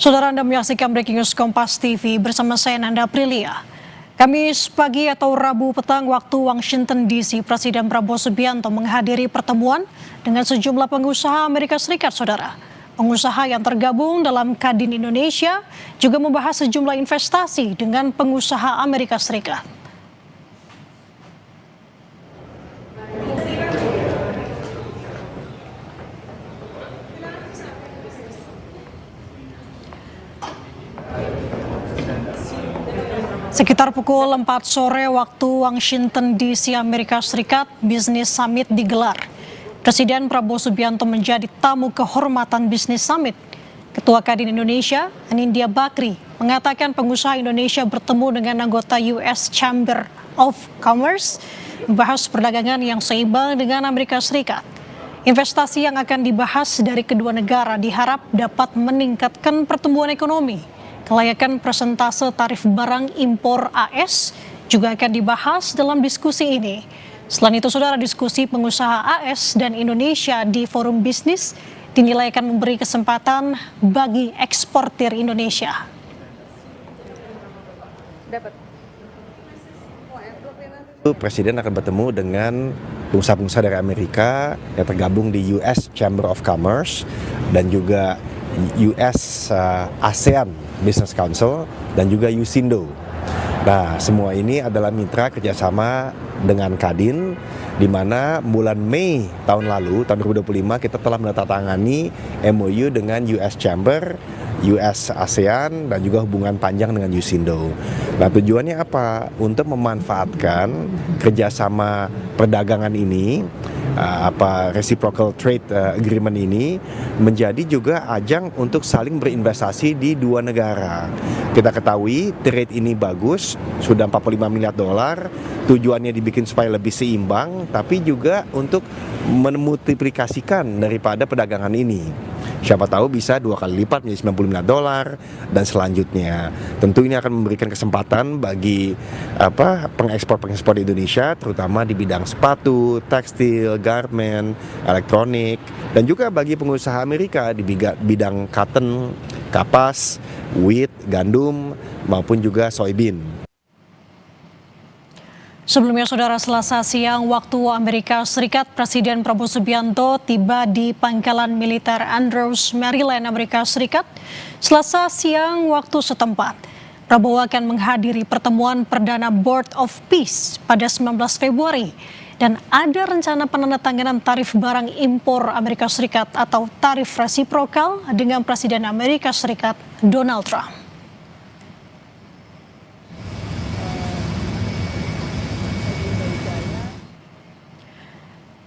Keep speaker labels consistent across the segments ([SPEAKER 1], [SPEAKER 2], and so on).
[SPEAKER 1] Saudara, Anda menyaksikan Breaking News Kompas TV bersama saya Nanda Aprilia. Kamis pagi atau Rabu petang waktu Washington DC, Presiden Prabowo Subianto menghadiri pertemuan dengan sejumlah pengusaha Amerika Serikat, saudara. Pengusaha yang tergabung dalam Kadin Indonesia juga membahas sejumlah investasi dengan pengusaha Amerika Serikat. Sekitar pukul 4 sore waktu Washington DC, Amerika Serikat, Business Summit digelar. Presiden Prabowo Subianto menjadi tamu kehormatan Business Summit. Ketua Kadin Indonesia, Anindya Bakri, mengatakan pengusaha Indonesia bertemu dengan anggota US Chamber of Commerce, membahas perdagangan yang seimbang dengan Amerika Serikat. Investasi yang akan dibahas dari kedua negara diharap dapat meningkatkan pertumbuhan ekonomi. Kelayakan persentase tarif barang impor AS juga akan dibahas dalam diskusi ini. Selain itu, saudara, diskusi pengusaha AS dan Indonesia di forum bisnis dinilai akan memberi kesempatan bagi eksportir Indonesia.
[SPEAKER 2] Presiden akan bertemu dengan pengusaha-pengusaha dari Amerika yang tergabung di US Chamber of Commerce dan juga US ASEAN Business Council dan juga USINDO. Nah, semua ini adalah mitra kerjasama dengan Kadin, di mana bulan Mei tahun lalu, tahun 2025, kita telah menandatangani MOU dengan US Chamber, US ASEAN, dan juga hubungan panjang dengan USINDO. Nah, tujuannya apa? Untuk memanfaatkan kerjasama perdagangan ini, reciprocal trade agreement ini menjadi juga ajang untuk saling berinvestasi di dua negara. Kita ketahui trade ini bagus, sudah 45 miliar dolar, tujuannya dibikin supaya lebih seimbang, tapi juga untuk memultiplikasikan daripada perdagangan ini. Siapa tahu bisa 2 kali lipat menjadi 90 miliar dolar dan selanjutnya. Tentu ini akan memberikan kesempatan bagi pengekspor di Indonesia, terutama di bidang sepatu, tekstil, garment, elektronik, dan juga bagi pengusaha Amerika di bidang cotton, kapas, wheat, gandum, maupun juga soybean.
[SPEAKER 1] Sebelumnya, saudara, Selasa siang waktu Amerika Serikat, Presiden Prabowo Subianto tiba di pangkalan militer Andrews, Maryland, Amerika Serikat. Selasa siang waktu setempat, Prabowo akan menghadiri pertemuan perdana Board of Peace pada 19 Februari. Dan ada rencana penandatanganan tarif barang impor Amerika Serikat atau tarif resiprokal dengan Presiden Amerika Serikat Donald Trump.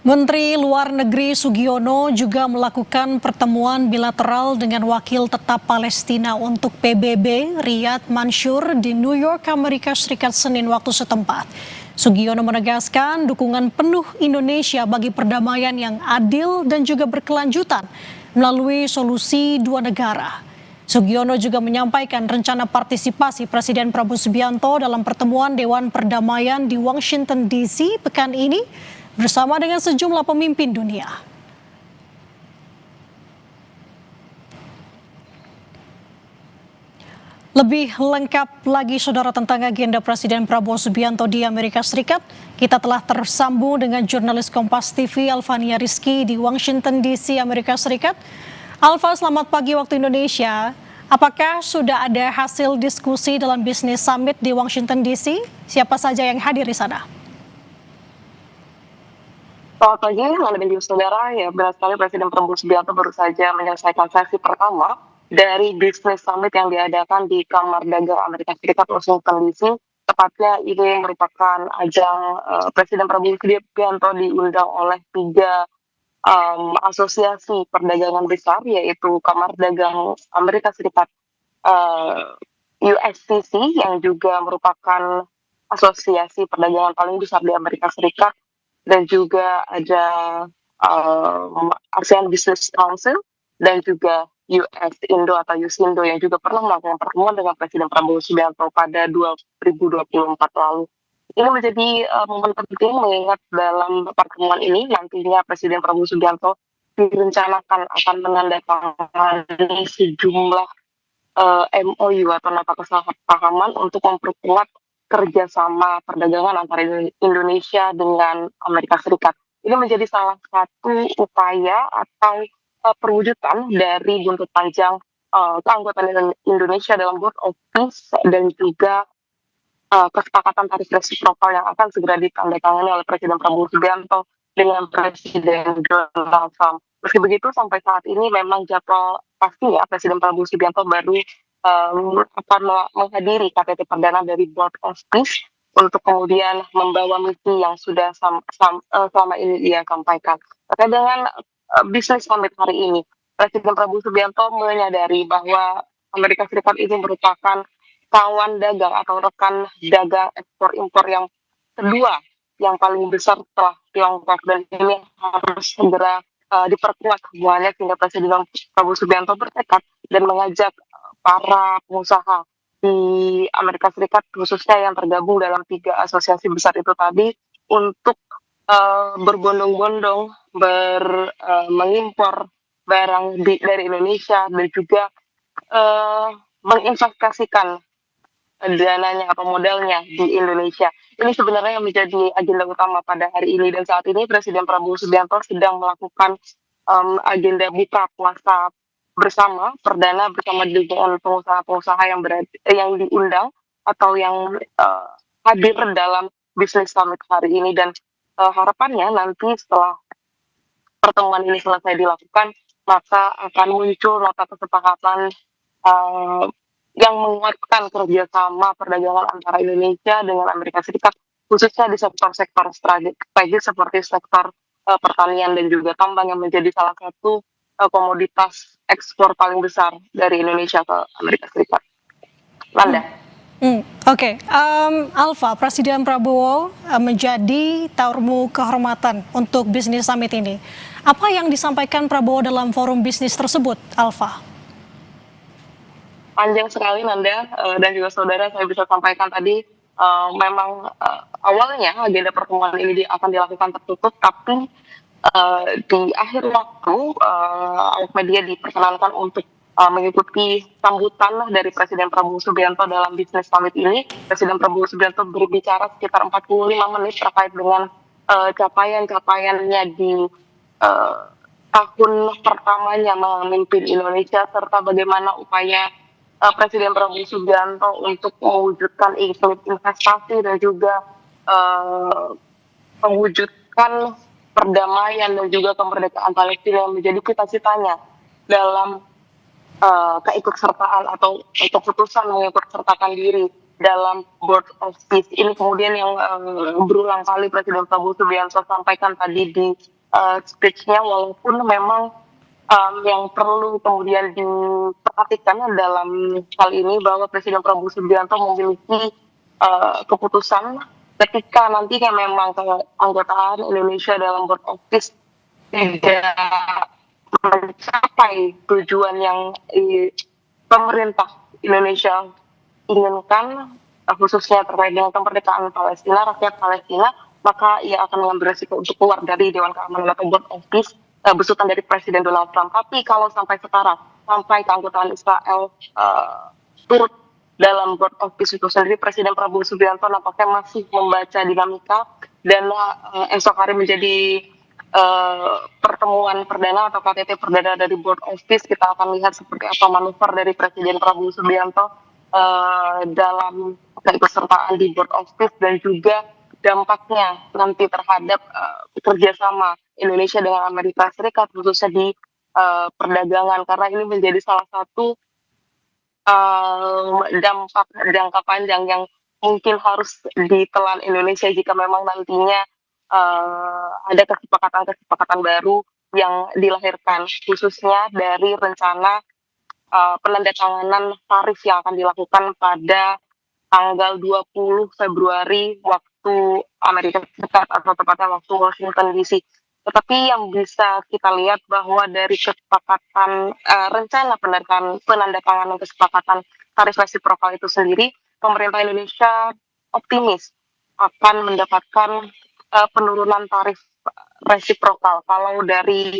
[SPEAKER 1] Menteri Luar Negeri Sugiono juga melakukan pertemuan bilateral dengan wakil tetap Palestina untuk PBB, Riyad Mansyur, di New York, Amerika Serikat, Senin waktu setempat. Sugiono menegaskan dukungan penuh Indonesia bagi perdamaian yang adil dan juga berkelanjutan melalui solusi dua negara. Sugiono juga menyampaikan rencana partisipasi Presiden Prabowo Subianto dalam pertemuan Dewan Perdamaian di Washington DC pekan ini bersama dengan sejumlah pemimpin dunia. Lebih lengkap lagi, saudara, tentang agenda Presiden Prabowo Subianto di Amerika Serikat, kita telah tersambung dengan jurnalis Kompas TV Alfania Rizky di Washington DC, Amerika Serikat. Alfa, selamat pagi waktu Indonesia. Apakah sudah ada hasil diskusi dalam Business Summit di Washington DC? Siapa saja yang hadir di sana?
[SPEAKER 3] Selamat pagi, Nanda dan saudara. Ya, benar sekali Presiden Prabowo Subianto baru saja menyelesaikan sesi pertama dari Business Summit yang diadakan di Kamar Dagang Amerika Serikat, Washington DC. Tepatnya ini merupakan ajang Presiden Prabowo Subianto diundang oleh 3 asosiasi perdagangan besar, yaitu Kamar Dagang Amerika Serikat, USTC, yang juga merupakan asosiasi perdagangan paling besar di Amerika Serikat, dan juga ada ASEAN Business Council dan juga US Indo atau USINDO yang juga pernah melakukan pertemuan dengan Presiden Prabowo Subianto pada 2024 lalu. Ini menjadi momen penting mengingat dalam pertemuan ini nantinya Presiden Prabowo Subianto direncanakan akan menandatangani sejumlah MOU atau nota kesepahaman untuk memperkuat kerjasama perdagangan antara Indonesia dengan Amerika Serikat. Ini menjadi salah satu upaya atau perwujudan dari buntut panjang keanggotaan Indonesia dalam Board of Peace dan juga kesepakatan tarif resiprokal yang akan segera ditandatangani oleh Presiden Prabowo Subianto dengan Presiden Donald Trump. Meski begitu, sampai saat ini memang jadwal pastinya Presiden Prabowo Subianto baru akan menghadiri KTT perdana dari Board of Peace untuk kemudian membawa misi yang sudah selama ini ia sampaikan. Terkait dengan bisnis summit hari ini, Presiden Prabowo Subianto menyadari bahwa Amerika Serikat ini merupakan kawan dagang atau rekan dagang ekspor impor yang kedua yang paling besar setelah Tiongkok, dan ini harus segera diperkuat hubungannya sehingga Presiden Prabowo Subianto bertekad dan mengajak para pengusaha di Amerika Serikat khususnya yang tergabung dalam 3 asosiasi besar itu tadi untuk berbondong-bondong mengimpor barang dari Indonesia dan juga menginvestasikan dananya atau modalnya di Indonesia. Ini sebenarnya yang menjadi agenda utama pada hari ini, dan saat ini Presiden Prabowo Subianto sedang melakukan agenda buka puasa bersama perdana bersama dengan pengusaha-pengusaha yang diundang atau yang hadir dalam bisnis summit hari ini, dan harapannya nanti setelah pertemuan ini selesai dilakukan maka akan muncul nota kesepakatan uh, yang menguatkan kerjasama perdagangan antara Indonesia dengan Amerika Serikat, khususnya di sektor-sektor strategis seperti sektor pertanian dan juga tambang yang menjadi salah satu komoditas ekspor paling besar dari Indonesia ke Amerika Serikat. Nanda.
[SPEAKER 1] Oke. Alfa, Presiden Prabowo menjadi tamu kehormatan untuk bisnis summit ini. Apa yang disampaikan Prabowo dalam forum bisnis tersebut, Alfa?
[SPEAKER 3] Panjang sekali, Nanda, dan juga saudara, saya bisa sampaikan tadi memang awalnya agenda pertemuan ini akan dilakukan tertutup, tapi di akhir waktu awak media diperkenankan untuk mengikuti sambutan dari Presiden Prabowo Subianto dalam bisnis summit ini. Presiden Prabowo Subianto berbicara sekitar 45 menit terkait dengan capaian-capaiannya di tahun pertamanya memimpin Indonesia, serta bagaimana upaya Presiden Prabowo Subianto untuk mewujudkan iklim investasi dan juga mewujudkan perdamaian dan juga kemerdekaan Palestina yang menjadi cita-citanya dalam keikutsertaan atau keputusan mengikutsertakan diri dalam Board of Peace. Ini kemudian yang berulang kali Presiden Prabowo Subianto sampaikan tadi di speech-nya, walaupun memang yang perlu kemudian diperhatikan dalam hal ini bahwa Presiden Prabowo Subianto memiliki keputusan ketika nantinya memang keanggotaan Indonesia dalam Board of Peace tidak mencapai tujuan yang pemerintah Indonesia inginkan, khususnya terkait dengan kemerdekaan Palestina, rakyat Palestina, maka ia akan mengambil resiko untuk keluar dari Dewan Keamanan atau Board of Peace besutan dari Presiden Donald Trump. Tapi kalau sampai sekarang, sampai keanggotaan Israel turut dalam Board of Peace itu sendiri, Presiden Prabowo Subianto nampaknya masih membaca dinamika, dan esok hari menjadi pertemuan perdana atau KTT perdana dari Board of Peace. Kita akan lihat seperti apa manuver dari Presiden Prabowo Subianto dalam keikutsertaan di Board of Peace dan juga dampaknya nanti terhadap kerjasama Indonesia dengan Amerika Serikat khususnya di perdagangan, karena ini menjadi salah satu dampak jangka panjang yang mungkin harus ditelan Indonesia jika memang nantinya ada kesepakatan baru yang dilahirkan, khususnya dari rencana penandatanganan tarif yang akan dilakukan pada tanggal 20 Februari waktu Amerika Serikat atau tepatnya waktu Washington DC. Tetapi yang bisa kita lihat bahwa dari kesepakatan rencana penandatanganan kesepakatan tarif resiprokal itu sendiri, pemerintah Indonesia optimis akan mendapatkan penurunan tarif resiprokal. Kalau dari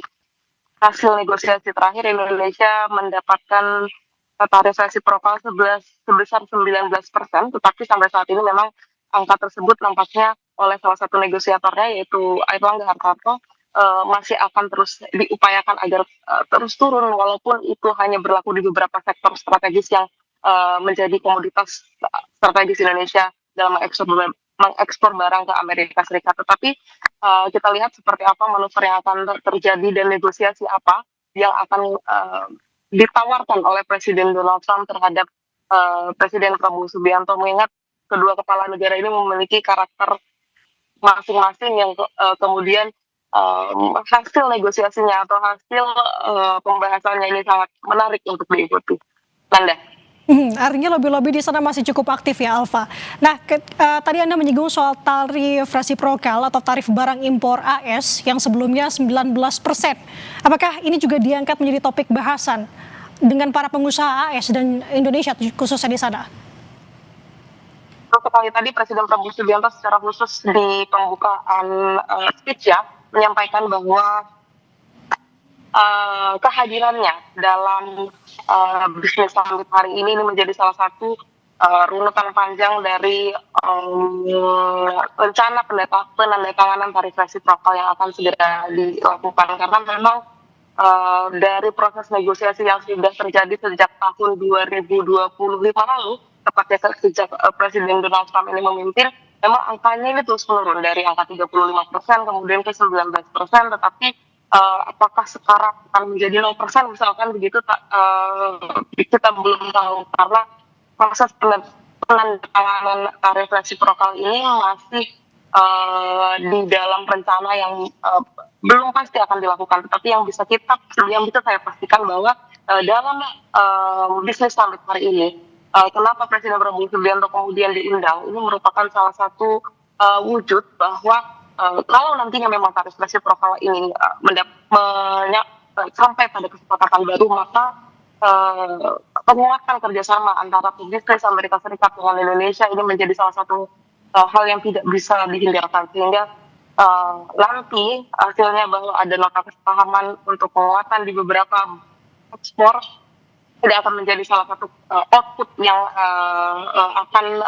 [SPEAKER 3] hasil negosiasi terakhir, Indonesia mendapatkan tarif resiprokal sebesar 19%, tetapi sampai saat ini memang angka tersebut nampaknya oleh salah satu negosiatornya yaitu Airlangga Hartarto masih akan terus diupayakan agar terus turun, walaupun itu hanya berlaku di beberapa sektor strategis yang menjadi komoditas strategis Indonesia dalam mengekspor barang ke Amerika Serikat. Tetapi kita lihat seperti apa manuver yang akan terjadi dan negosiasi apa yang akan ditawarkan oleh Presiden Donald Trump terhadap Presiden Prabowo Subianto, mengingat kedua kepala negara ini memiliki karakter masing-masing yang kemudian hasil negosiasinya atau hasil pembahasannya ini sangat menarik untuk diikuti. Nanda.
[SPEAKER 1] Artinya lobby-lobby di sana masih cukup aktif ya, Alfa. Nah, tadi Anda menyinggung soal tarif resiprokal atau tarif barang impor AS yang sebelumnya 19%. Apakah ini juga diangkat menjadi topik bahasan dengan para pengusaha AS dan Indonesia khususnya di sana?
[SPEAKER 3] Sekali tadi Presiden Prabowo Subianto secara khusus di pembukaan speech ya menyampaikan bahwa kehadirannya dalam bisnis summit hari ini menjadi salah satu runutan panjang dari rencana penandatanganan tarif resiprokal yang akan segera dilakukan, karena memang dari proses negosiasi yang sudah terjadi sejak tahun 2025 lalu, tepatnya sejak Presiden Donald Trump ini memimpin, memang angkanya ini terus menurun dari angka 35% kemudian ke 19%, tetapi apakah sekarang akan menjadi 0% misalkan begitu, kita belum tahu, karena proses penandatanganan tarif resiprokal ini masih di dalam rencana yang belum pasti akan dilakukan. Tetapi yang bisa saya pastikan bahwa dalam bisnis summit hari ini, kenapa Presiden Prabowo Subianto kemudian diundang, ini merupakan salah satu wujud bahwa kalau nantinya memang tarif resiprokal ini sampai pada kesepakatan baru, maka penguatan kerjasama antara bisnis Amerika Serikat dengan Indonesia ini menjadi salah satu hal yang tidak bisa dihindarkan, sehingga nanti hasilnya bahwa ada nota kesepahaman untuk penguatan di beberapa ekspor tidak akan menjadi salah satu output yang akan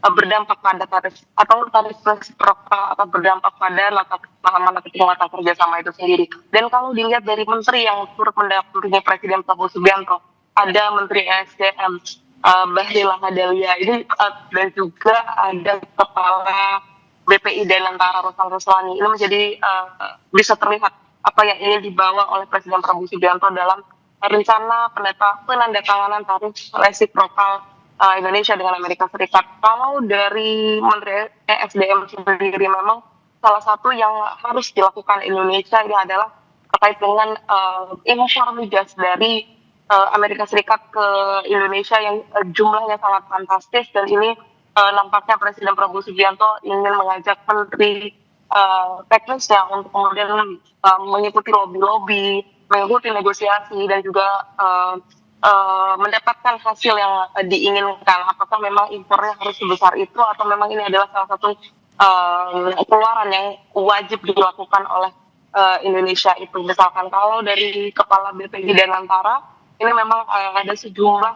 [SPEAKER 3] berdampak pada tarif resiprokal atau berdampak pada nota kesepahaman atau penguatan kerjasama itu sendiri. Dan kalau dilihat dari menteri yang turut mendampingi Presiden Prabowo Subianto, ada Menteri ESDM Bahlil Lahadalia ini, dan juga ada Kepala BPI Danantara Ruslan Ruslani. Ini menjadi bisa terlihat apa yang ingin dibawa oleh Presiden Prabowo Subianto dalam rencana penandatanganan tarif resiprokal Indonesia dengan Amerika Serikat. Kalau dari Menteri ESDM sendiri, memang salah satu yang harus dilakukan Indonesia ini adalah terkait dengan impor migas dari Amerika Serikat ke Indonesia yang jumlahnya sangat fantastis, dan ini nampaknya Presiden Prabowo Subianto ingin mengajak Menteri teknisnya untuk kemudian mengikuti lobby-lobby, mengikuti negosiasi, dan juga mendapatkan hasil yang diinginkan. Apakah memang impornya harus sebesar itu, atau memang ini adalah salah satu pengeluaran yang wajib dilakukan oleh Indonesia itu. Misalkan kalau dari Kepala BPI Danantara, ini memang ada sejumlah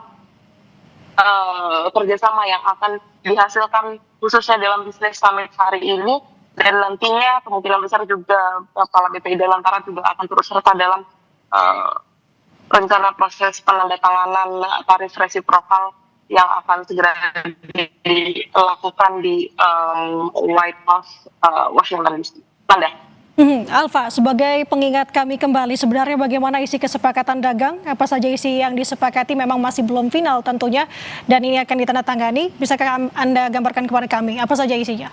[SPEAKER 3] kerjasama yang akan dihasilkan khususnya dalam bisnis summit hari ini, dan nantinya kemungkinan besar juga Kepala BPI Danantara juga akan turut serta dalam rencana proses penandatanganan tarif resiprokal yang akan segera dilakukan di White House, Washington DC. Nanda.
[SPEAKER 1] Alfa, sebagai pengingat kami kembali, sebenarnya bagaimana isi kesepakatan dagang? Apa saja isi yang disepakati? Memang masih belum final tentunya, dan ini akan ditandatangani. Bisakah Anda gambarkan kepada kami apa saja isinya?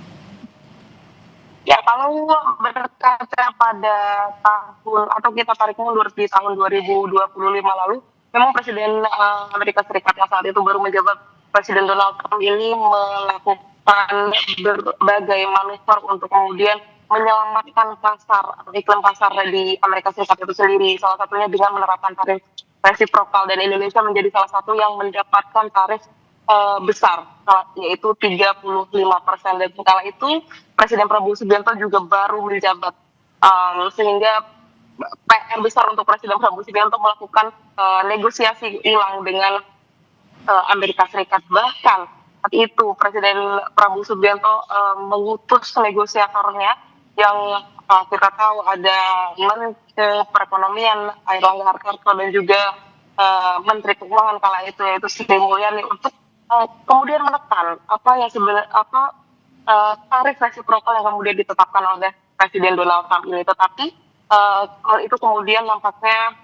[SPEAKER 3] Ya, kalau berkaca pada tahun, atau kita tarik mundur di tahun 2025 lalu, memang Presiden Amerika Serikat yang saat itu baru menjabat, Presiden Donald Trump ini melakukan berbagai manuver untuk kemudian menyelamatkan iklim pasar di Amerika Serikat itu sendiri. Salah satunya dengan menerapkan tarif resiprokal, dan Indonesia menjadi salah satu yang mendapatkan tarif besar, yaitu 35%. Dan kala itu Presiden Prabowo Subianto juga baru menjabat, sehingga PR besar untuk Presiden Prabowo Subianto melakukan negosiasi ulang dengan Amerika Serikat. Bahkan saat itu Presiden Prabowo Subianto mengutus negosiatornya yang kita tahu ada Menteri Perekonomian Airlangga Hartarto dan juga Menteri Keuangan kala itu yaitu Sri Mulyani untuk kemudian menekan apa yang sebenarnya tarif resiprokal yang kemudian ditetapkan oleh Presiden Donald Trump ini. Tetapi hal itu kemudian nampaknya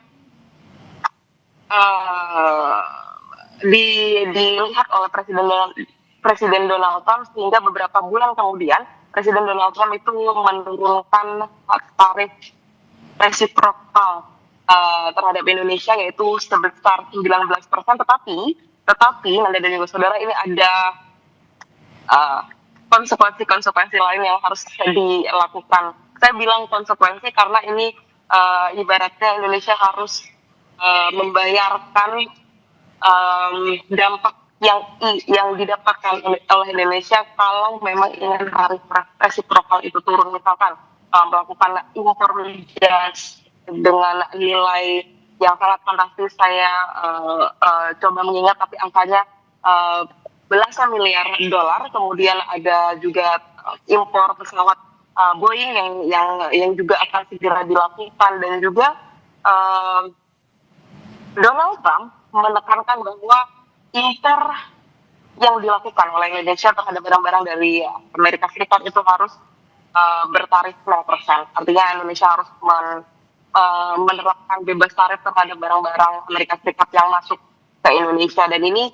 [SPEAKER 3] uh, dilihat oleh Presiden Donald Trump sehingga beberapa bulan kemudian Presiden Donald Trump itu menurunkan tarif resiprokal terhadap Indonesia yaitu sebesar 19%, tetapi Nanda dan juga saudara ini ada konsekuensi-konsekuensi lain yang harus dilakukan. Saya bilang konsekuensi karena ini ibaratnya Indonesia harus membayarkan dampak yang didapatkan oleh Indonesia kalau memang ingin tarif resiprokal itu turun, misalkan melakukan impor migas dengan nilai yang sangat fantastis. Saya coba mengingat tapi angkanya belasan miliar dolar. Kemudian ada juga impor pesawat Boeing yang juga akan segera dilakukan, dan juga Donald Trump menekankan bahwa impor yang dilakukan oleh Indonesia terhadap barang-barang dari Amerika Serikat itu harus bertarif 0%. Artinya Indonesia harus menerapkan bebas tarif terhadap barang-barang Amerika Serikat yang masuk ke Indonesia. Dan ini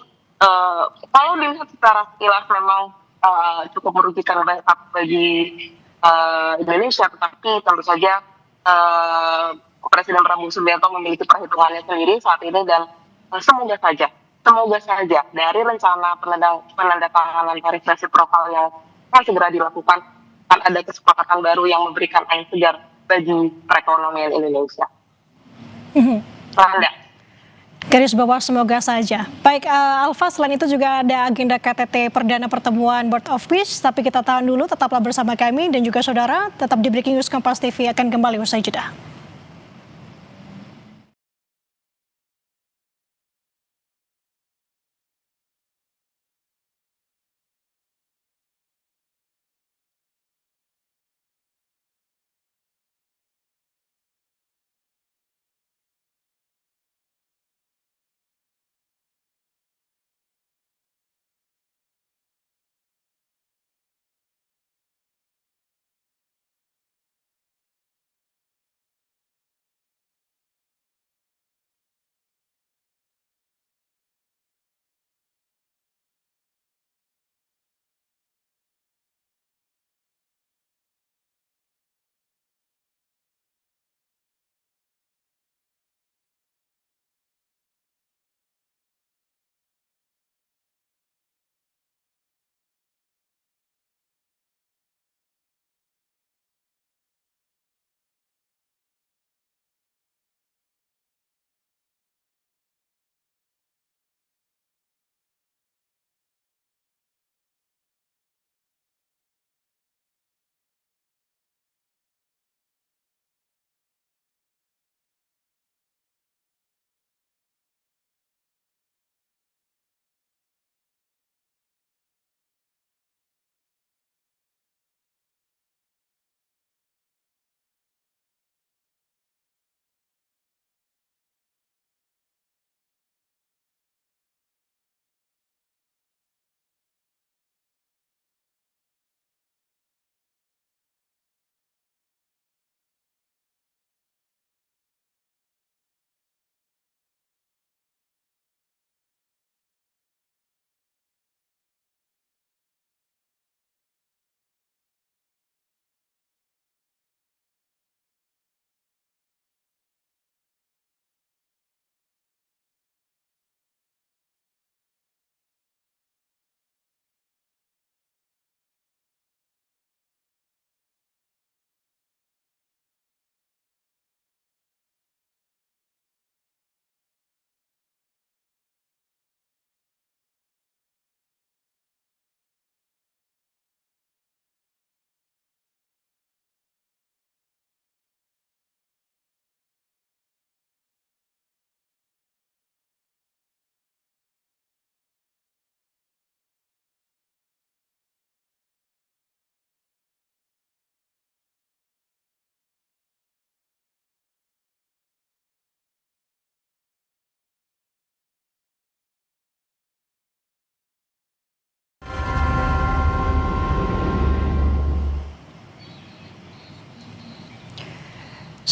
[SPEAKER 3] kalau dilihat secara sekilas memang cukup merugikan bagi Indonesia, tetapi tentu saja Presiden Prabowo Subianto memiliki perhitungannya sendiri saat ini, dan semoga saja dari rencana penandatanganan tarif resiprokal yang akan segera dilakukan akan ada kesepakatan baru yang memberikan angin segar bagi perekonomian Indonesia. Anda.
[SPEAKER 1] Garis bawah semoga saja. Baik, Alfa, selain itu juga ada agenda KTT perdana pertemuan Board of Peace, tapi kita tahan dulu, tetaplah bersama kami dan juga saudara, tetap di Breaking News Kompas TV akan kembali usai jeda.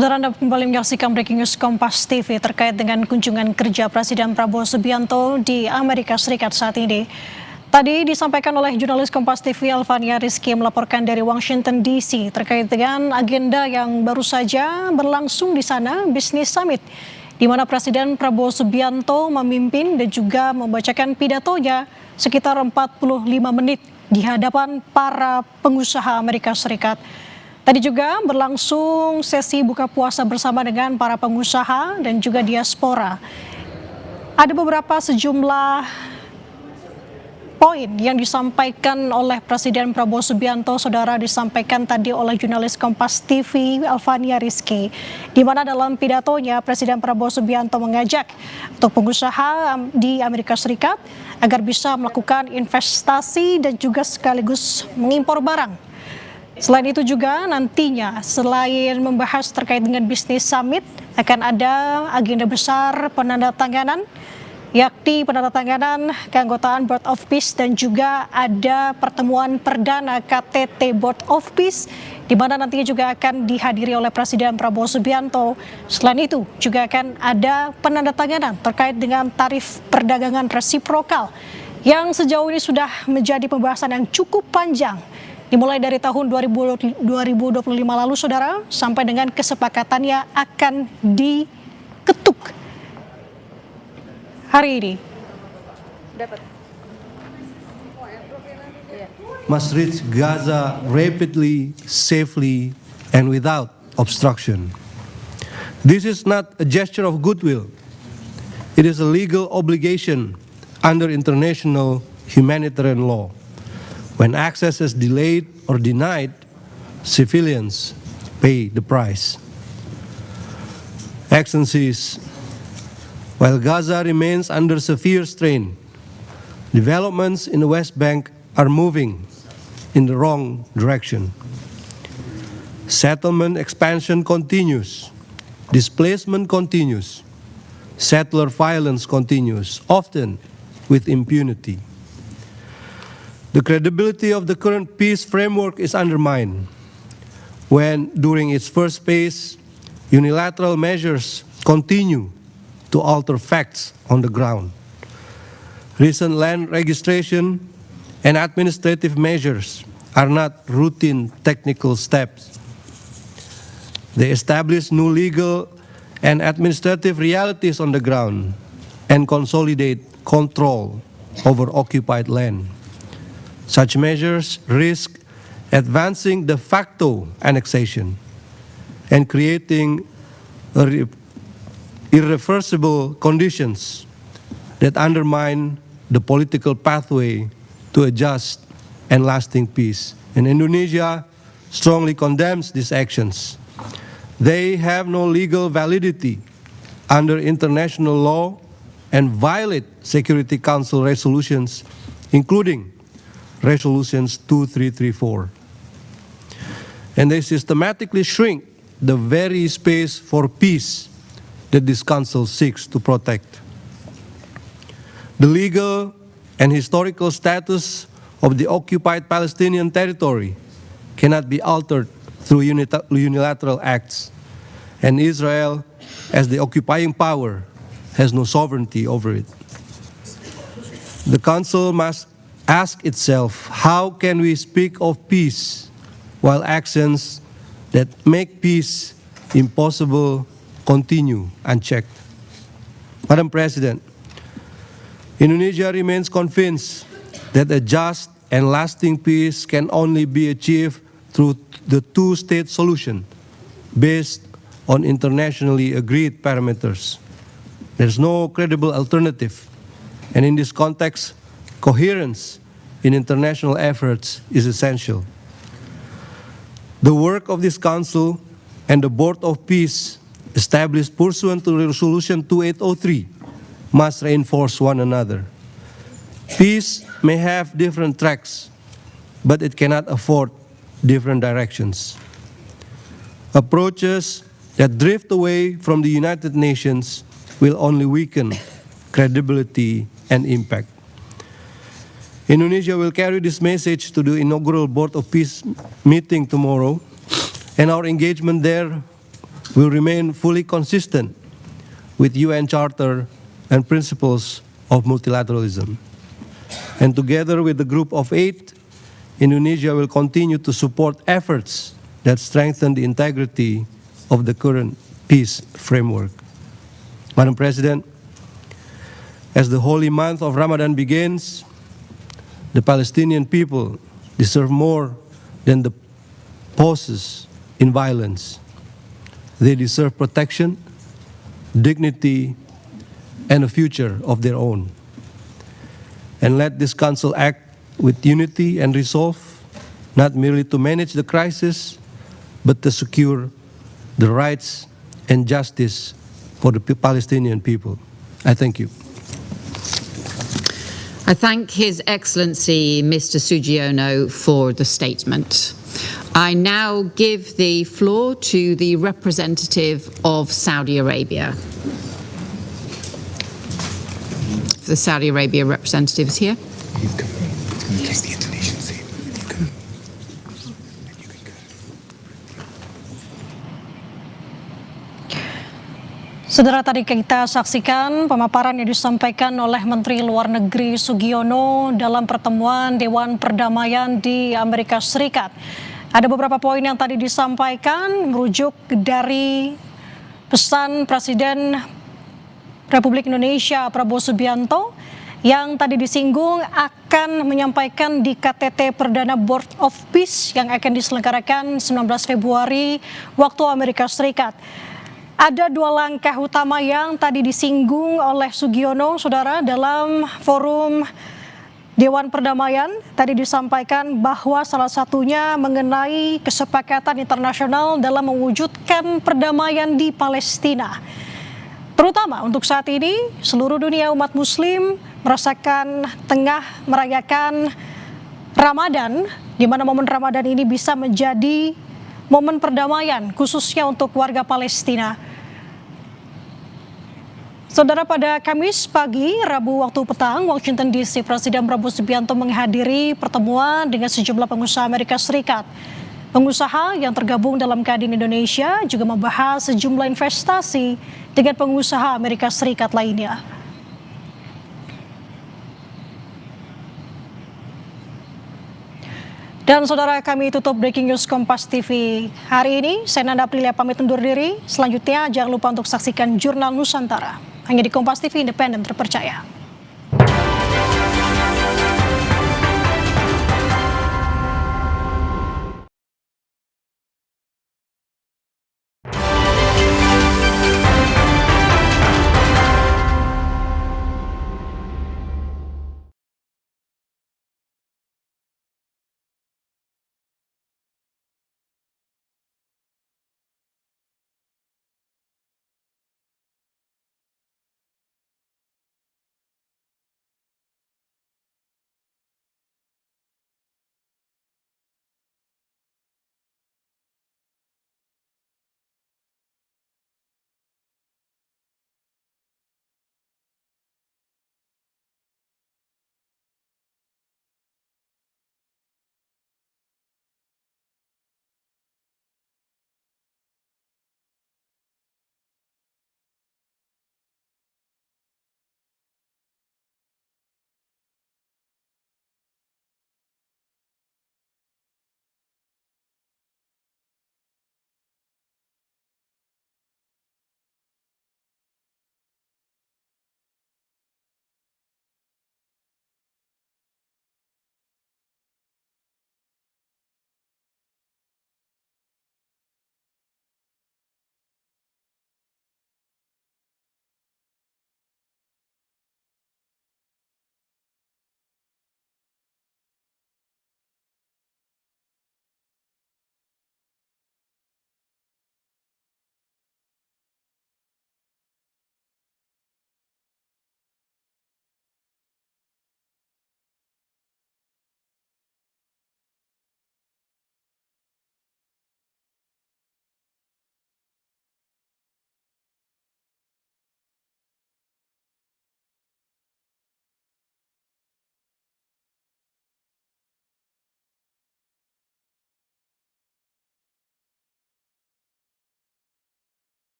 [SPEAKER 1] Saudara, Anda kembali menyaksikan Breaking News Kompas TV terkait dengan kunjungan kerja Presiden Prabowo Subianto di Amerika Serikat saat ini. Tadi disampaikan oleh jurnalis Kompas TV Alvania Rizky melaporkan dari Washington DC terkait dengan agenda yang baru saja berlangsung di sana, Business Summit, di mana Presiden Prabowo Subianto memimpin dan juga membacakan pidatonya sekitar 45 menit di hadapan para pengusaha Amerika Serikat. Tadi juga berlangsung sesi buka puasa bersama dengan para pengusaha dan juga diaspora. Ada beberapa sejumlah poin yang disampaikan oleh Presiden Prabowo Subianto, saudara, disampaikan tadi oleh jurnalis Kompas TV Alvania Rizky, di mana dalam pidatonya Presiden Prabowo Subianto mengajak untuk pengusaha di Amerika Serikat agar bisa melakukan investasi dan juga sekaligus mengimpor barang. Selain itu juga nantinya selain membahas terkait dengan Business Summit, akan ada agenda besar penandatanganan, yakni penandatanganan keanggotaan Board of Peace dan juga ada pertemuan perdana KTT Board of Peace, di mana nantinya juga akan dihadiri oleh Presiden Prabowo Subianto. Selain itu juga akan ada penandatanganan terkait dengan tarif perdagangan resiprokal yang sejauh ini sudah menjadi pembahasan yang cukup panjang, dimulai dari tahun 2025 lalu, saudara, sampai dengan kesepakatannya akan diketuk hari ini.
[SPEAKER 4] Must reach Gaza rapidly, safely, and without obstruction. This is not a gesture of goodwill. It is a legal obligation under international humanitarian law. When access is delayed or denied, civilians pay the price. Excellencies, while Gaza remains under severe strain, developments in the West Bank are moving in the wrong direction. Settlement expansion continues, displacement continues, settler violence continues, often with impunity. The credibility of the current peace framework is undermined when, during its first phase, unilateral measures continue to alter facts on the ground. Recent land registration and administrative measures are not routine technical steps. They establish new legal and administrative realities on the ground and consolidate control over occupied land. Such measures risk advancing de facto annexation and creating irreversible conditions that undermine the political pathway to a just and lasting peace. And Indonesia strongly condemns these actions. They have no legal validity under international law and violate Security Council resolutions, including Resolutions 2334. And they systematically shrink the very space for peace that this council seeks to protect. The legal and historical status of the occupied Palestinian territory cannot be altered through unilateral acts, and Israel, as the occupying power, has no sovereignty over it. The council must ask itself, how can we speak of peace while actions that make peace impossible continue unchecked? Madam President, Indonesia remains convinced that a just and lasting peace can only be achieved through the two-state solution based on internationally agreed parameters. There's no credible alternative, and in this context, coherence in international efforts is essential. The work of this Council and the Board of Peace established pursuant to Resolution 2803 must reinforce one another. Peace may have different tracks, but it cannot afford different directions. Approaches that drift away from the United Nations will only weaken credibility and impact. Indonesia will carry this message to the inaugural Board of Peace meeting tomorrow, and our engagement there will remain fully consistent with UN Charter and principles of multilateralism. And together with the Group of 8, Indonesia will continue to support efforts that strengthen the integrity of the current peace framework. Madam President, as the holy month of Ramadan begins, the Palestinian people deserve more than the pauses in violence. They deserve protection, dignity, and a future of their own. And let this Council act with unity and resolve, not merely to manage the crisis, but to secure the rights and justice for the Palestinian people. I thank you.
[SPEAKER 5] I thank His Excellency Mr. Sugiono for the statement. I now give the floor to the representative of Saudi Arabia. The Saudi Arabia representative is here.
[SPEAKER 1] Saudara, tadi kita saksikan pemaparan yang disampaikan oleh Menteri Luar Negeri Sugiono dalam pertemuan Dewan Perdamaian di Amerika Serikat. Ada beberapa poin yang tadi disampaikan merujuk dari pesan Presiden Republik Indonesia Prabowo Subianto yang tadi disinggung akan menyampaikan di KTT Perdana Board of Peace yang akan diselenggarakan 19 Februari waktu Amerika Serikat. Ada dua langkah utama yang tadi disinggung oleh Sugiono, saudara, dalam forum Dewan Perdamaian. Tadi disampaikan bahwa salah satunya mengenai kesepakatan internasional dalam mewujudkan perdamaian di Palestina. Terutama untuk saat ini, seluruh dunia umat Muslim merasakan tengah merayakan Ramadan, di mana momen Ramadan ini bisa menjadi momen perdamaian, khususnya untuk warga Palestina. Saudara, pada Kamis pagi, Rabu waktu petang, Washington DC, Presiden Prabowo Subianto menghadiri pertemuan dengan sejumlah pengusaha Amerika Serikat. Pengusaha yang tergabung dalam Kadin Indonesia juga membahas sejumlah investasi dengan pengusaha Amerika Serikat lainnya. Dan saudara, kami tutup Breaking News Kompas TV hari ini. Saya Nanda Aprilia pamit undur diri. Selanjutnya jangan lupa untuk saksikan Jurnal Nusantara hanya di Kompas TV, independen terpercaya.